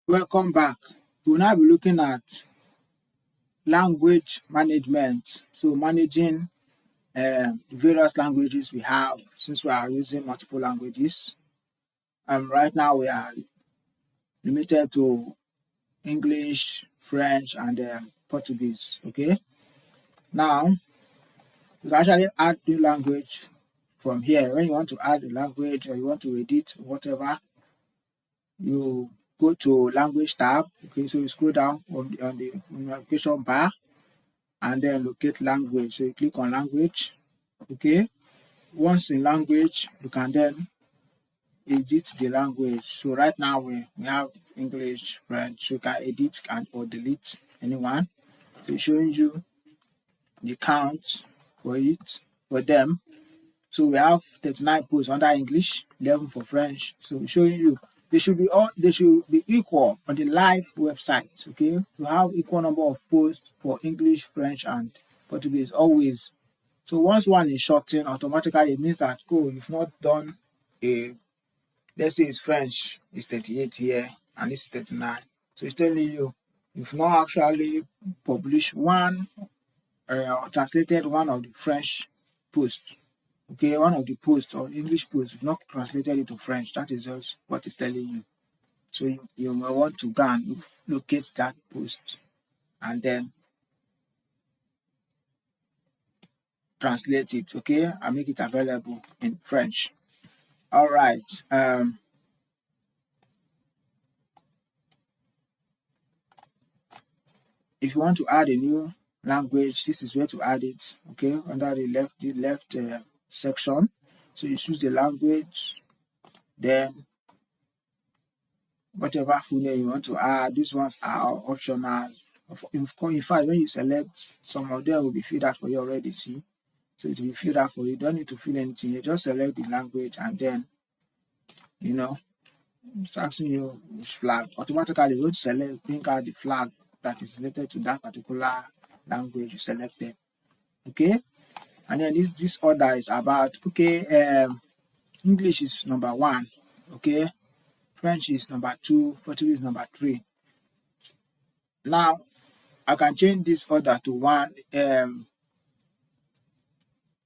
Welcome back. We will now be looking at language management. So managing various languages we have since we are using multiple languages. Right now we are limited to English, French, and Portuguese. Okay. Now you can actually add new language from here. When you want to add a language or you want to edit whatever, you go to language tab. Okay, so you scroll down on the navigation bar and then locate language. So you click on language. Okay. Once in language, you can then edit the language. So right now we have English, French. So you can edit or delete anyone. So it's showing you the count for them. So we have 39 posts under English, 11 for French. So it's showing you they should be equal on the live website. Okay, you have equal number of posts for English, French, and Portuguese always. So once one is shortened, automatically it means that you've not done let's say it's French, it's 38 here and it's 39. So it's telling you you've not actually published one or translated one of the French posts. Okay, one of the posts or English posts, you've not translated it to French. That is just what it's telling you. So you may want to go and locate that post and then translate it, okay, and make it available in French. All right. If you want to add a new language, this is where to add it. Okay, under the left section. So you choose the language, then whatever full name you want to add. These ones are optional. In fact, when you select, some of them will be filled out for you already. See, so it will be filled out for you. You don't need to fill anything. You just select the language and then it's asking you which flag. Automatically, you want to select, bring out the flag that is related to that particular language you selected. Okay, and then this order is about English is number 1. Okay, French is number 2, Portuguese is number 3. Now I can change this order to one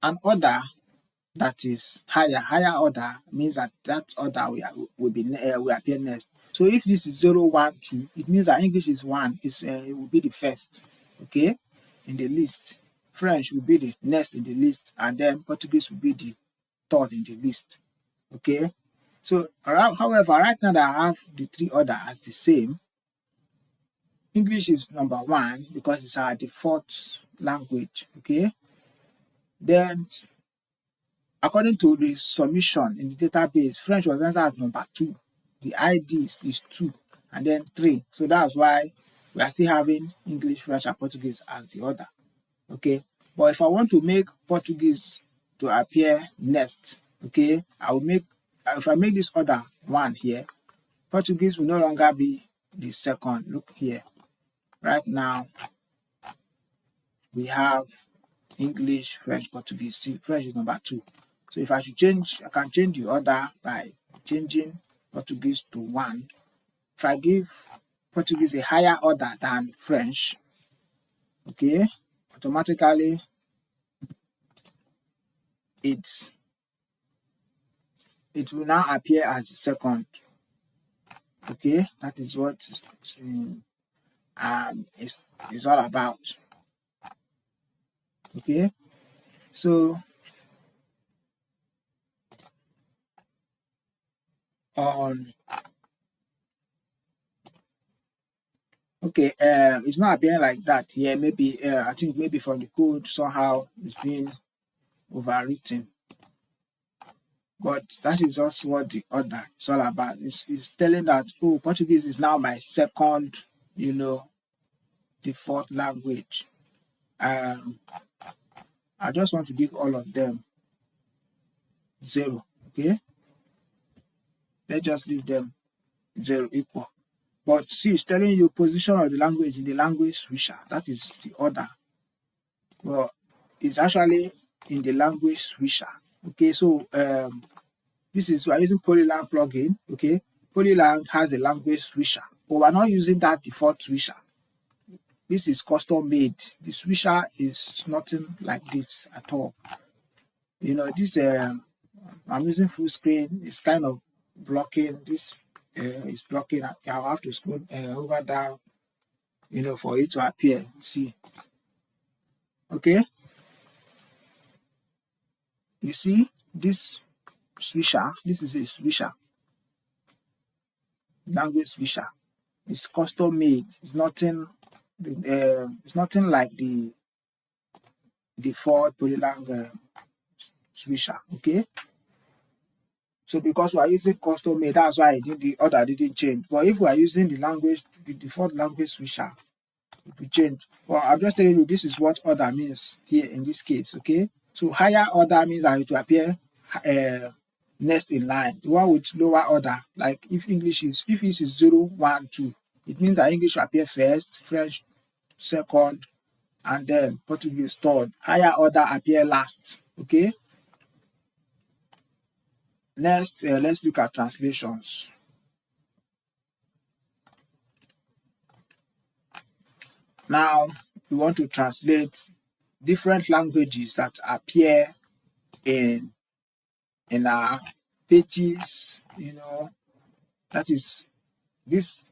an order that is higher order means that order will appear next. So if this is 0, 1, 2, it means that English is 1, it will be the first, okay, in the list. French will be the next in the list, and then Portuguese will be the third in the list. Okay, so however, right now that I have the 3 order as the same, English is number 1 because it's our default language. Okay, then according to the submission in the database, French was entered as number 2. The ID is 2 and then 3. So that's why we are still having English, French, and Portuguese as the order. Okay, but if I want to make Portuguese to appear next, okay, if I make this order 1 here, Portuguese will no longer be the second. Look here. Right now, we have English, French, Portuguese. See, French is number 2. So if I should change, I can change the order by changing Portuguese to 1. If I give Portuguese a higher order than French, okay, automatically it will now appear as the second. Okay, that is what it's all about. Okay, so it's not appearing like that here. Maybe I think maybe from the code somehow it's being overwritten, but that is just what the order is all about. It's telling that Portuguese is now my second default language. I just want to give all of them 0. Okay, let's just leave them 0 equal. But see, it's telling you position of the language in the language switcher. That is the order. Well, it's actually in the language switcher. Okay, so we are using Polylang plugin. Okay, Polylang has a language switcher. but we're not using that default swisher. This is custom made. The swisher is nothing like this at all. You know, this I'm using full screen. It's kind of blocking. This is blocking. I'll have to scroll over down, you know, for it to appear. See, okay. You see this swisher. This is a swisher, language swisher. It's custom made. It's nothing like the default Polylang swisher. Okay. So because we are using custom made, that's why the order didn't change. But if we are using the default language swisher, it will change. Well, I'm just telling you this is what order means here in this case. Okay. So higher order means that it will appear next in line. The one with lower order, like if it is 0, 1, 2, it means that English will appear first, French second, and then Portuguese third. Higher order appear last. Okay. Next, let's look at translations. Now, we want to translate different languages that appear in our pages. You know, that is this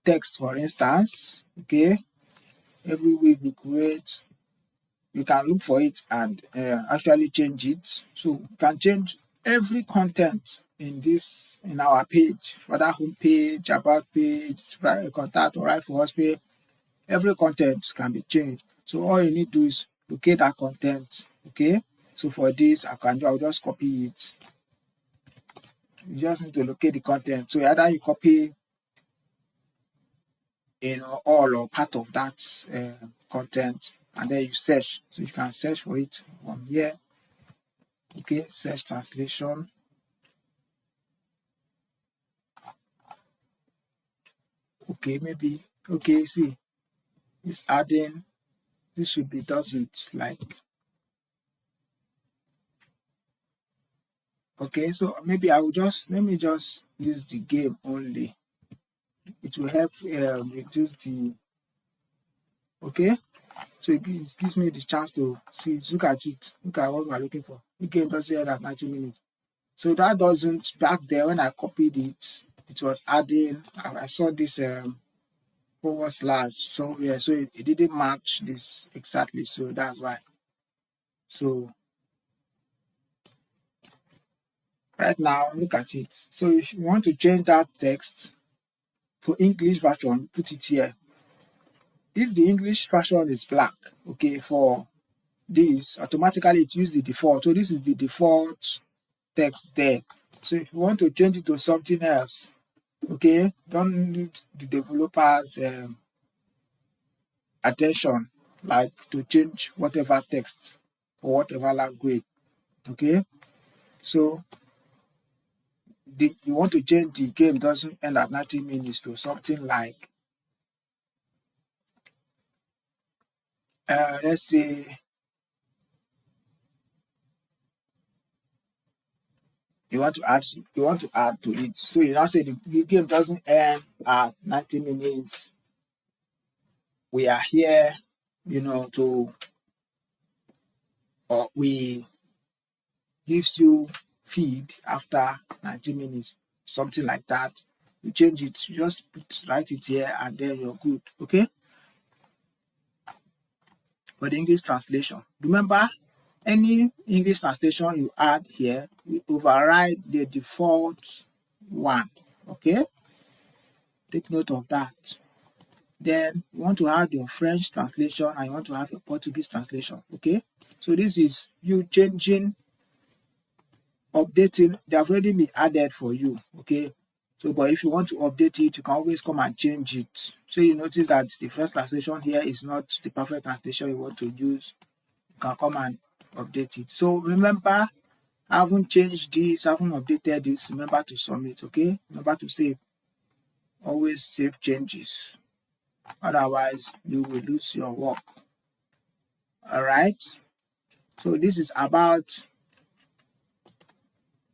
text, for instance. Okay, every week we create. You can look for it and actually change it. So you can change every content in our page, whether home page, about page, contact, or write for us page. Every content can be changed. So all you need to do is locate that content. Okay. So for this, I'll just copy it. You just need to locate the content. So either you copy, you know, all or part of that content, and then you search. So you can search for it from here. Okay, search translation. Okay, maybe. Okay, see, it's adding. This should be doesn't like. Okay, so maybe I will just let me just use the game only. It will help reduce the. Okay, so it gives me the chance to see. Look at it. Look at what we're looking for. The game doesn't end at 90 minutes. So that doesn't, back there when I copied it, it was adding. I saw this forward slash somewhere, so it didn't match this exactly. So that's why. So right now, look at it. So if you want to change that text for English version, put it here. If the English version is black, okay, for this, automatically it uses the default. So this is the default text there. So if you want to change it to something else, okay, don't need the developers attention, like to change whatever text for whatever language. Okay, so you want to change the game doesn't end at 90 minutes to something like let's say you want to add to it. So you now say the game doesn't end at 90 minutes. We are here, you know, we gives you feed after 90 minutes, something like that. You change it, you just write it here, and then you're good. Okay. For the English translation, remember, any English translation you add here will override the default one. Okay, take note of that. Then you want to add your French translation and you want to have your Portuguese translation. Okay, so this is you changing, updating. They have already been added for you. Okay, so but if you want to update it, you can always come and change it. So you notice that the French translation here is not the perfect translation you want to use. You can come and update it. So remember, I haven't changed this, I haven't updated this. Remember to submit. Okay, remember to save. Always save changes, otherwise you will lose your work. All right, so this is about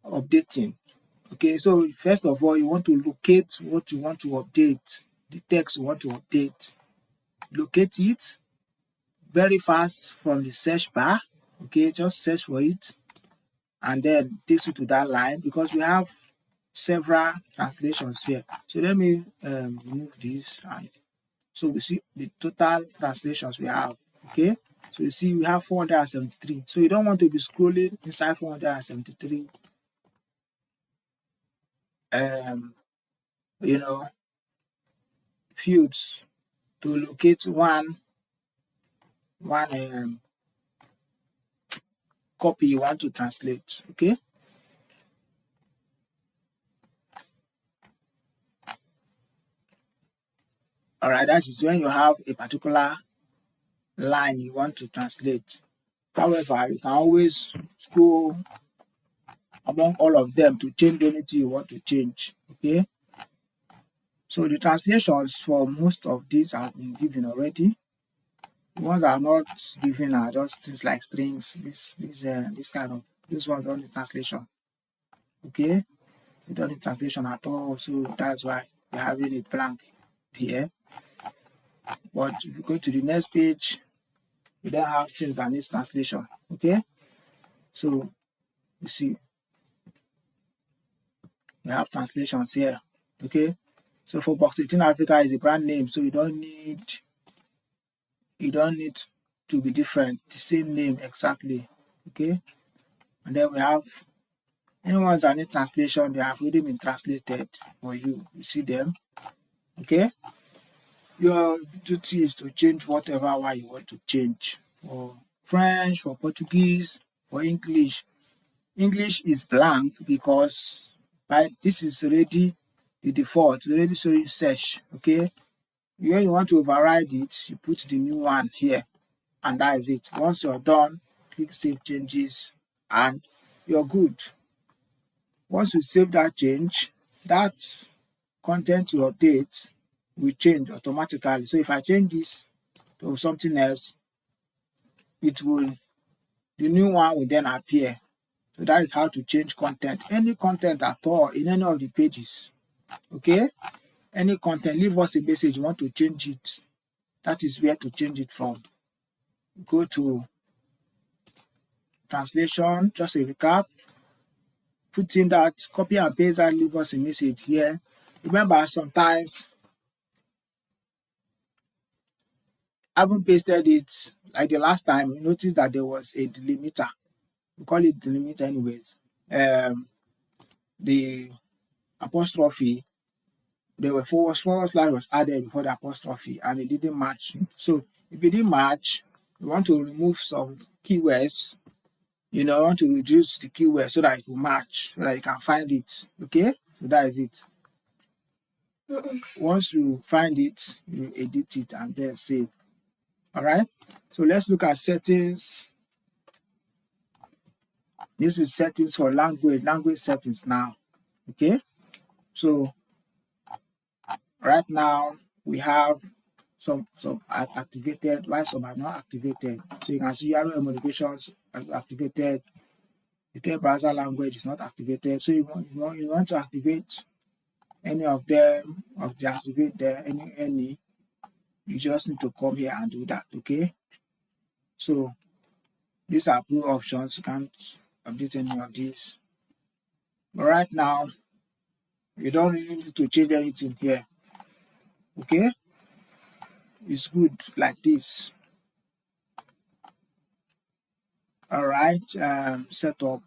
updating. Okay, so first of all, you want to locate what you want to update, the text you want to update. Locate it very fast from the search bar. Okay, just search for it and then takes you to that line, because we have several translations here. So let me remove this, and so we see the total translations we have. Okay, so you see we have 473. So you don't want to be scrolling inside 473 you know, fields to locate one copy you want to translate. Okay, all right, that is when you have a particular line you want to translate. However, you can always scroll among all of them to change anything you want to change. Okay, so the translations for most of these have been given already. The ones that are not given are just things like strings, this kind of, this ones on the translation. Okay, they don't need translation at all, so that's why we're having it blank here. But if you go to the next page, we don't have things that need translation. Okay, so you see we have translations here. Okay, so for BOX18 Africa is a brand name, so you don't need to be different, the same name exactly. Okay, and then we have any ones that need translation, they have already been translated for you. You see them. Okay, your duty is to change whatever one you want to change. For French, for Portuguese, for English. English is blank because this is already the default, already showing search. Okay, when you want to override it, you put the new one here, and that is it. Once you're done, click save changes and you're good. Once you save that change, that content you update will change automatically. So if I change this to something else, the new one will then appear. So that is how to change content. Any content at all in any of the pages. Okay? Any content, leave us a message, you want to change it. That is where to change it from. Go to translation, just a recap. Put in that, copy and paste that, leave us a message here. Remember, sometimes I haven't pasted it like the last time. You notice that there was a delimiter. We call it delimiter anyways. The apostrophe, there were forward slash was added before the apostrophe and it didn't match. So if it didn't match, you want to remove some keywords, you want to reduce the keyword so that it will match, so that you can find it. Okay, so that is it. Once you find it, you edit it and then save. All right, so let's look at settings. This is settings for language settings now. Okay, so right now we have some are activated while some are not activated. So you can see URL modifications are activated. The third browser language is not activated. So you want to activate any of them, or deactivate there, any, you just need to come here and do that. Okay, so these are blue options. You can't update any of these. But right now, you don't really need to change anything here. Okay, it's good like this. All right, setup.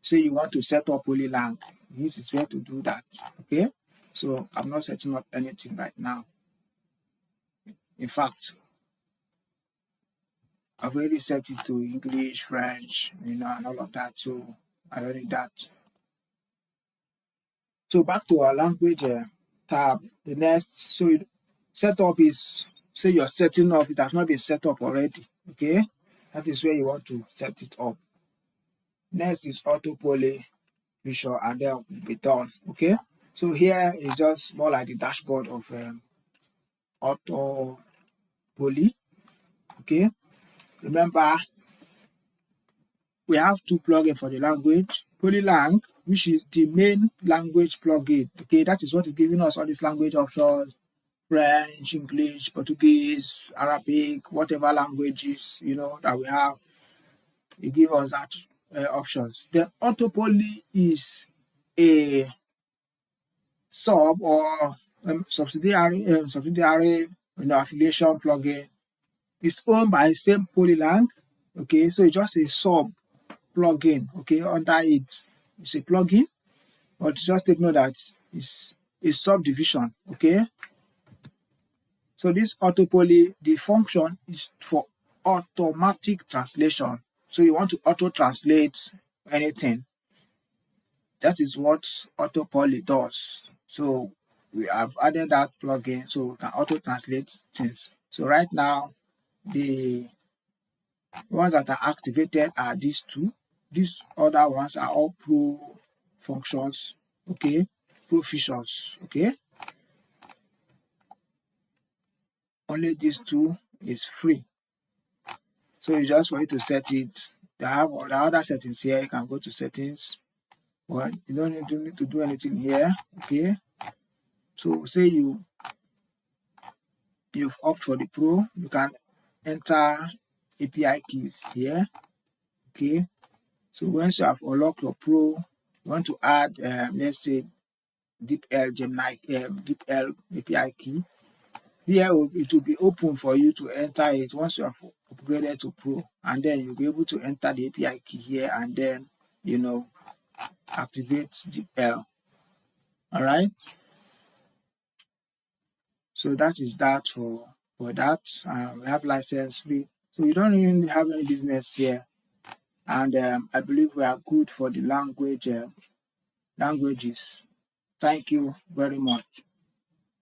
So you want to set up Polylang. This is where to do that. Okay, so I'm not setting up anything right now. In fact, I've already set it to English, French, and all of that. So I don't need that. So back to our language tab. The next, so setup is, say you're setting up, it has not been set up already. Okay, that is where you want to set it up. Next is auto poly visual, and then we'll be done. Okay, so here is just more like the dashboard of auto poly. Okay, remember we have two plugins for the language. Polylang, which is the main language plugin. Okay, that is what is giving us all these language options: French, English, Portuguese, Arabic, whatever languages that we have. It gives us that options. Then Autopoly is a sub or subsidiary affiliation plugin. It's owned by same Polylang. Okay, so it's just a sub plugin. Okay, under it, it's a plugin, but just take note that it's a subdivision. Okay, so this Autopoly, the function is for automatic translation. So you want to auto translate anything. That is what Autopoly does. So we have added that plugin so we can auto translate things. So right now, the ones that are activated are these two. These other ones are all pro functions, okay, pro features, okay. Only these two is free. So it's just for you to set it. They have the other settings here. You can go to settings. Well, you don't need to do anything here, okay. So say you've opted for the pro, you can enter API keys here, okay. So once you have unlocked your pro, you want to add let's say DeepL Gemini DeepL API key. Here it will be open for you to enter it once you have upgraded to pro, and then you'll be able to enter the API key here and then activate DeepL. All right. So that is that for that. We have license free, so you don't even have any business here. And I believe we are good for the languages. Thank you very much.